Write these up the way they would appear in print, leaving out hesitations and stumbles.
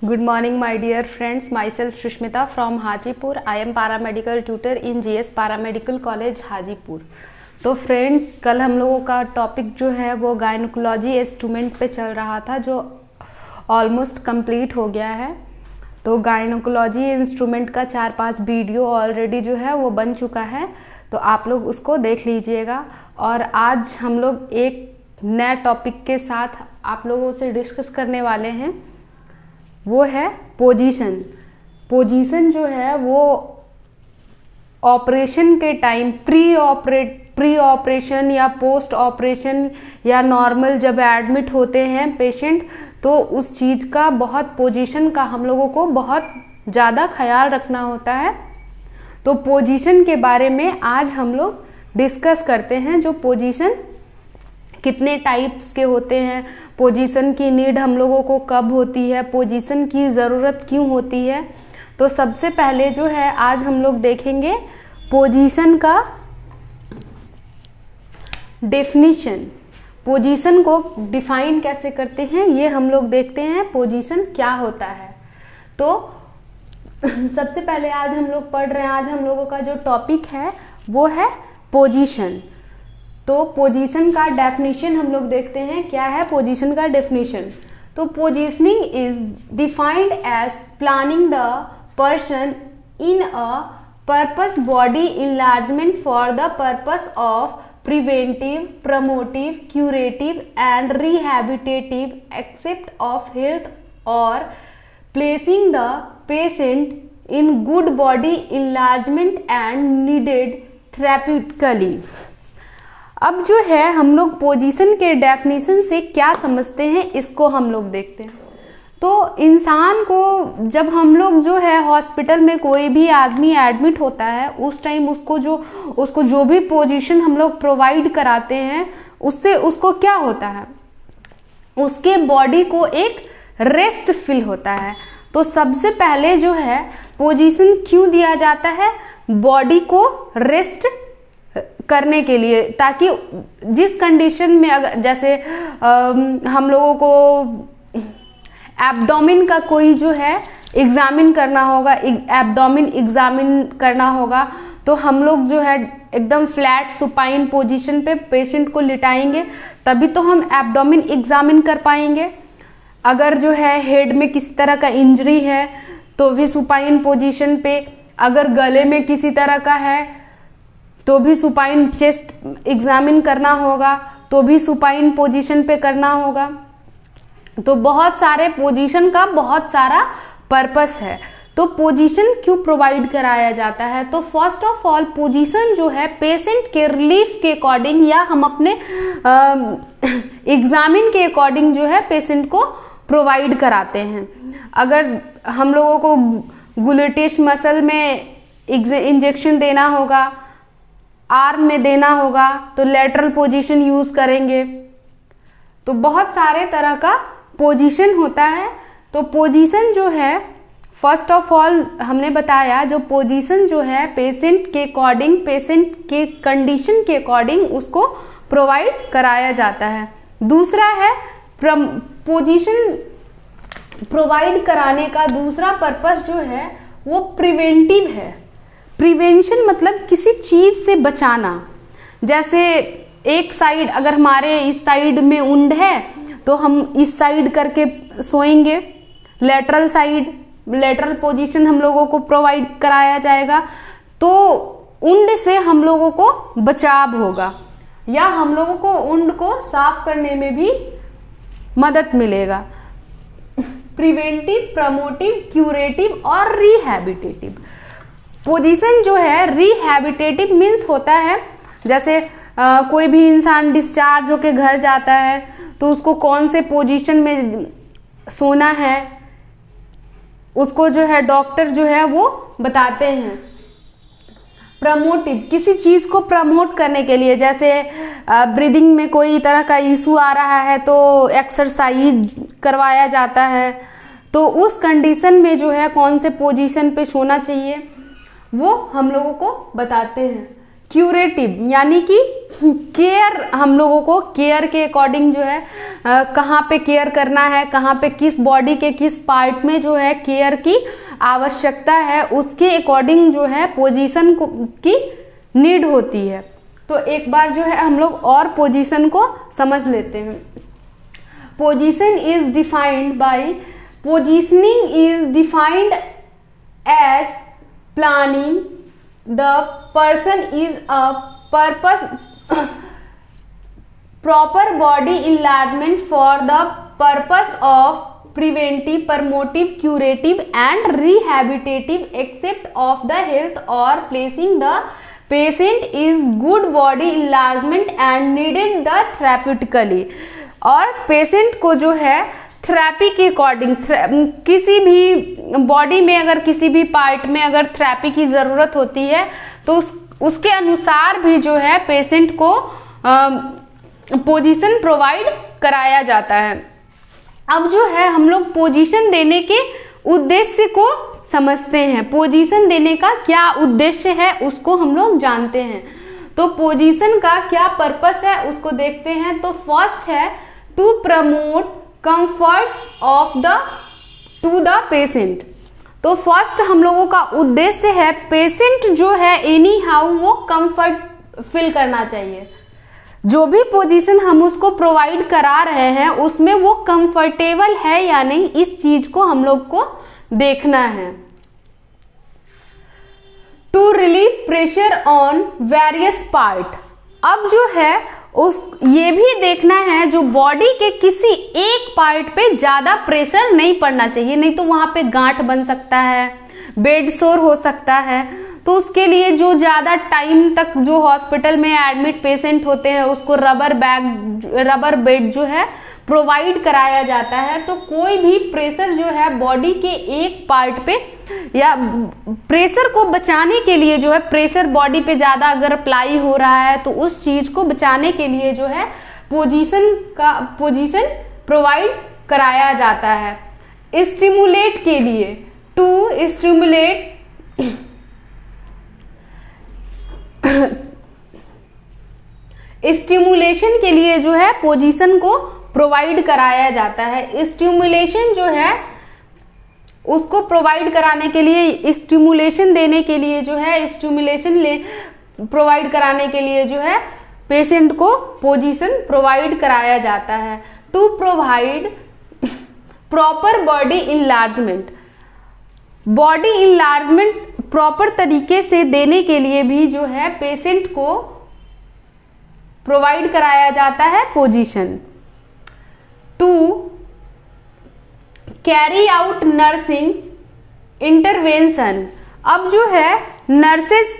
Good morning, my dear friends. Myself Shushmita from Hajipur. I am paramedical tutor in GS Paramedical College Hajipur. तो friends, कल हम लोगों का topic जो है वो गायनोकोलॉजी इंस्ट्रूमेंट पे चल रहा था, जो ऑलमोस्ट कंप्लीट हो गया है। तो गायनोकोलॉजी इंस्ट्रूमेंट का 4-5 वीडियो ऑलरेडी जो है वो बन चुका है, तो आप लोग उसको देख लीजिएगा। और आज हम लोग एक नया टॉपिक के साथ आप लोगों से डिस्कस करने वाले हैं, वो है पोजीशन। पोजीशन जो है वो ऑपरेशन के टाइम प्री ऑपरेशन या पोस्ट ऑपरेशन या नॉर्मल जब एडमिट होते हैं पेशेंट, तो उस चीज़ का बहुत पोजीशन का हम लोगों को बहुत ज़्यादा ख्याल रखना होता है। तो पोजीशन के बारे में आज हम लोग डिस्कस करते हैं। जो पोजीशन कितने टाइप्स के होते हैं, पोजीशन की नीड हम लोगों को कब होती है, पोजीशन की ज़रूरत क्यों होती है। तो सबसे पहले जो है आज हम लोग देखेंगे पोजीशन का डेफिनीशन। पोजीशन को डिफाइन कैसे करते हैं ये हम लोग देखते हैं, पोजीशन क्या होता है। तो सबसे पहले आज हम लोग पढ़ रहे हैं, आज हम लोगों का जो टॉपिक है वो है पोजीशन। तो पोजीशन का डेफिनेशन हम लोग देखते हैं, क्या है पोजीशन का डेफिनेशन। तो positioning is defined as planning the person in a purpose body enlargement for the purpose of preventive, promotive, curative and rehabilitative except of health or placing the patient in good body enlargement and needed therapeutically. अब जो है हम लोग position के definition से क्या समझते हैं, इसको हम लोग देखते हैं। तो इंसान को जब हम लोग जो है हॉस्पिटल में कोई भी आदमी एडमिट होता है, उस टाइम उसको जो भी पोजीशन हम लोग प्रोवाइड कराते हैं, उससे उसको क्या होता है, उसके बॉडी को एक रेस्ट फील होता है। तो सबसे पहले जो है पोजीशन क्यों दिया जाता है, बॉडी को रेस्ट करने के लिए, ताकि जिस कंडीशन में अगर जैसे हम लोगों को एब्डोमेन का कोई जो है एग्जामिन करना होगा, एब्डोमेन एग्जामिन करना होगा, तो हम लोग जो है एकदम फ्लैट सुपाइन पोजीशन पे पेशेंट को लिटाएंगे, तभी तो हम एब्डोमेन एग्जामिन कर पाएंगे। अगर जो है हेड में किसी तरह का इंजरी है तो भी सुपाइन पोजीशन पे, अगर गले में किसी तरह का है तो भी सुपाइन, चेस्ट एग्जामिन करना होगा तो भी सुपाइन पोजीशन पे करना होगा। तो बहुत सारे पोजीशन का बहुत सारा पर्पस है। तो पोजीशन क्यों प्रोवाइड कराया जाता है, तो फर्स्ट ऑफ ऑल पोजीशन जो है पेशेंट के रिलीफ के अकॉर्डिंग या हम अपने एग्जामिन के अकॉर्डिंग जो है पेशेंट को प्रोवाइड कराते हैं। अगर हम लोगों को ग्लूटेस मसल में इंजेक्शन देना होगा, आर्म में देना होगा, तो लेटरल पोजीशन यूज करेंगे। तो बहुत सारे तरह का पोजीशन होता है। तो पोजीशन जो है फर्स्ट ऑफ ऑल हमने बताया, जो पोजीशन जो है पेशेंट के अकॉर्डिंग, पेशेंट के कंडीशन के अकॉर्डिंग उसको प्रोवाइड कराया जाता है। दूसरा है पोजीशन प्रोवाइड कराने का दूसरा पर्पस जो है वो प्रिवेंटिव है। प्रिवेंशन मतलब किसी चीज से बचाना। जैसे एक साइड, अगर हमारे इस साइड में उंड है तो हम इस साइड करके सोएंगे, लेटरल साइड, लेटरल पोजीशन हम लोगों को प्रोवाइड कराया जाएगा, तो उंड से हम लोगों को बचाव होगा, या हम लोगों को उंड को साफ करने में भी मदद मिलेगा। प्रिवेंटिव, प्रमोटिव, क्यूरेटिव और रिहैबिटेटिव। पोजीशन जो है रिहैबिटेटिव मीन्स होता है, जैसे कोई भी इंसान डिस्चार्ज होके घर जाता है तो उसको कौन से पोजीशन में सोना है, उसको जो है डॉक्टर जो है वो बताते हैं। प्रमोटिव, किसी चीज़ को प्रमोट करने के लिए, जैसे ब्रीदिंग में कोई तरह का इशू आ रहा है तो एक्सरसाइज करवाया जाता है। तो उस कंडीशन में जो है कौन से पोजीशन पे सोना चाहिए वो हम लोगों को बताते हैं। क्यूरेटिव यानी कि केयर, हम लोगों को केयर के अकॉर्डिंग जो है कहाँ पे केयर करना है, कहाँ पे किस बॉडी के किस पार्ट में जो है केयर की आवश्यकता है, उसके अकॉर्डिंग जो है पोजीशन की नीड होती है। तो एक बार जो है हम लोग और पोजीशन को समझ लेते हैं। Position is defined by, positioning is defined as planning the person is a purpose proper body enlargement for the purpose of preventive, promotive, curative and rehabilitative except of the health or placing the patient is good body enlargement and needed the therapeutically। और patient को जो है therapy के according, किसी भी body में अगर किसी भी पार्ट में अगर थेरेपी की ज़रूरत होती है तो उसके अनुसार भी जो है पेशेंट को पोजीशन प्रोवाइड कराया जाता है। अब जो है हम लोग पोजीशन देने के उद्देश्य को समझते हैं। पोजीशन देने का क्या उद्देश्य है उसको हम लोग जानते हैं। तो पोजीशन का क्या पर्पस है उसको देखते हैं। तो फर्स्ट है to promote comfort of the to the patient. तो फर्स्ट हम लोगों का उद्देश्य है पेशेंट जो है एनी हाउ वो कंफर्ट फील करना चाहिए। जो भी पोजीशन हम उसको प्रोवाइड करा रहे हैं उसमें वो कंफर्टेबल है या नहीं, इस चीज को हम लोग को देखना है। To relieve pressure on various part. अब जो है ये भी देखना है जो बॉडी के किसी एक पार्ट पे ज्यादा प्रेशर नहीं पड़ना चाहिए, नहीं तो वहां पे गांठ बन सकता है, बेड सोर हो सकता है। तो उसके लिए जो ज्यादा टाइम तक जो हॉस्पिटल में एडमिट पेशेंट होते हैं उसको रबर बेड जो है प्रोवाइड कराया जाता है। तो कोई भी प्रेशर जो है बॉडी के एक पार्ट पे या प्रेशर को बचाने के लिए जो है, प्रेशर बॉडी पे ज्यादा अगर अप्लाई हो रहा है तो उस चीज को बचाने के लिए जो है पोजीशन प्रोवाइड कराया जाता है। स्टिमुलेट के लिए, टू स्टिमुलेट स्टिमुलेशन के लिए जो है पोजीशन को प्रोवाइड कराया जाता है। स्टिमुलेशन जो है उसको प्रोवाइड कराने के लिए, स्टिमुलेशन देने के लिए जो है, स्टिमुलेशन प्रोवाइड कराने के लिए जो है पेशेंट को पोजीशन प्रोवाइड कराया जाता है। To provide proper body enlargement, body enlargement proper तरीके से देने के लिए भी जो है पेशेंट को प्रोवाइड कराया जाता है position. To carry out nursing intervention. अब जो है नर्सेज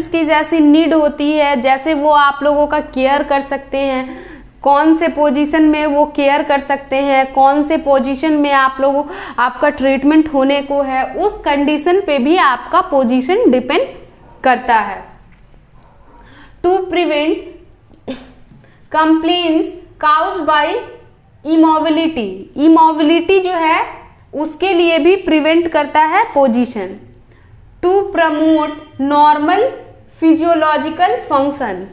की जैसी नीड होती है, जैसे वो आप लोगों का केयर कर सकते हैं, कौन से पोजीशन में वो केयर कर सकते हैं, कौन से पोजीशन में आपका ट्रीटमेंट होने को है, उस कंडीशन पे भी आपका पोजीशन डिपेंड करता है। To prevent complaints caused by immobility, immobility जो है उसके लिए भी प्रिवेंट करता है position. To promote normal physiological function.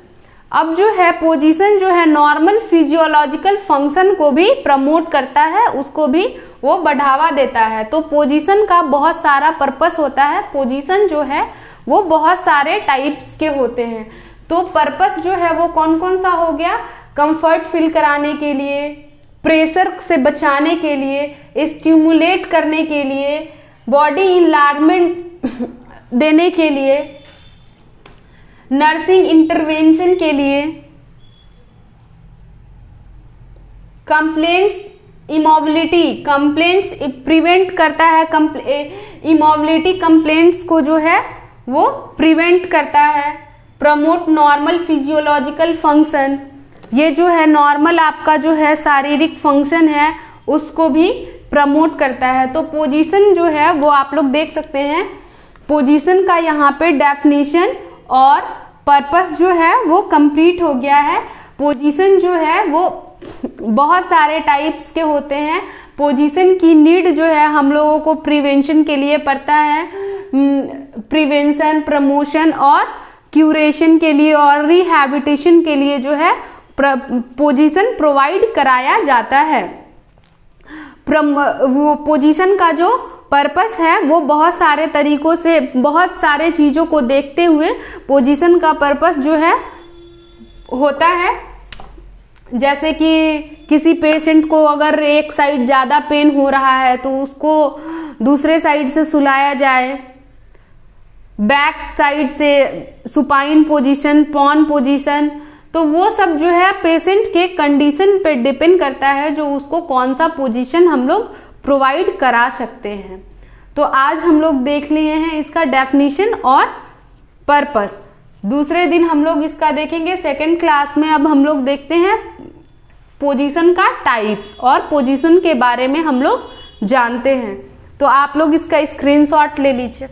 अब जो है पोजीशन जो है नॉर्मल फिजियोलॉजिकल फंक्शन को भी प्रमोट करता है, उसको भी वो बढ़ावा देता है। तो पोजीशन का बहुत सारा पर्पस होता है। पोजीशन जो है वो बहुत सारे टाइप्स के होते हैं। तो पर्पस जो है वो कौन कौन सा हो गया, कंफर्ट फील कराने के लिए, प्रेशर से बचाने के लिए, स्टिमुलेट करने के लिए, बॉडी इनलार्जमेंट देने के लिए, नर्सिंग इंटरवेंशन के लिए, कंप्लेंट्स इमोबिलिटी, कंप्लेंट्स प्रिवेंट करता है, इमोबिलिटी कंप्लेंट्स को जो है वो प्रिवेंट करता है। प्रमोट नॉर्मल फिजियोलॉजिकल फंक्शन, ये जो है नॉर्मल आपका जो है शारीरिक फंक्शन है उसको भी प्रमोट करता है। तो पोजीशन जो है वो आप लोग देख सकते हैं, पोजीशन का यहाँ पे डेफिनेशन और पर्पस जो है वो कंप्लीट हो गया है। पोजीशन जो है वो बहुत सारे टाइप्स के होते हैं। पोजीशन की नीड जो है हम लोगों को प्रिवेंशन के लिए पड़ता है, प्रिवेंशन, प्रमोशन और क्यूरेशन के लिए और रिहैबिलिटेशन के लिए जो है पोजीशन प्रोवाइड कराया जाता है। वो पोजीशन का जो पर्पस है वो बहुत सारे तरीकों से, बहुत सारे चीज़ों को देखते हुए पोजीशन का पर्पस जो है होता है। जैसे कि किसी पेशेंट को अगर एक साइड ज़्यादा पेन हो रहा है तो उसको दूसरे साइड से सुलाया जाए, बैक साइड से सुपाइन पोजीशन, पॉन पोजीशन, तो वो सब जो है पेशेंट के कंडीशन पे डिपेंड करता है जो उसको कौन सा पोजीशन हम लोग प्रोवाइड करा सकते हैं। तो आज हम लोग देख लिए हैं इसका डेफिनेशन और पर्पस। दूसरे दिन हम लोग इसका देखेंगे सेकंड क्लास में। अब हम लोग देखते हैं पोजीशन का टाइप्स और पोजीशन के बारे में हम लोग जानते हैं। तो आप लोग इसका स्क्रीनशॉट ले लीजिए।